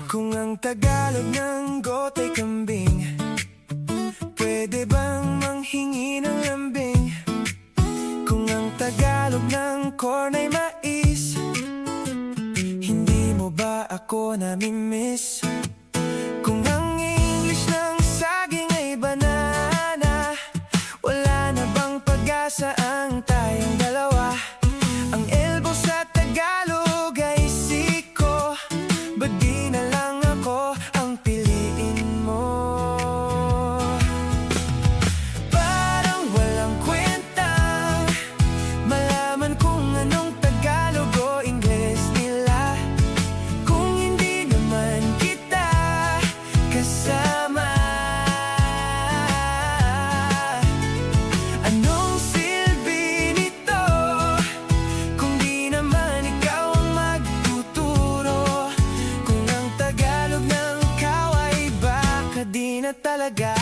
Kung ang Tagalog ng goat ay kambing, pwede bang manghingi ng lambing? Kung ang Tagalog ng corn ay mais, hindi mo ba ako namimiss? Kung ang English ng saging ay banana, wala na bang pag-asa ang tayong dalawa? Ang elbow sa Tagalog ay siko, ba't di na lang ako ang piliin mo? Parang walang kwentang malaman kung anong Tagalog o Ingles nila, kung hindi naman kita kasama. Anong silbi nito kung di naman ikaw ang magtuturo? Kung ang Tagalog ng kaway, baka di na talaga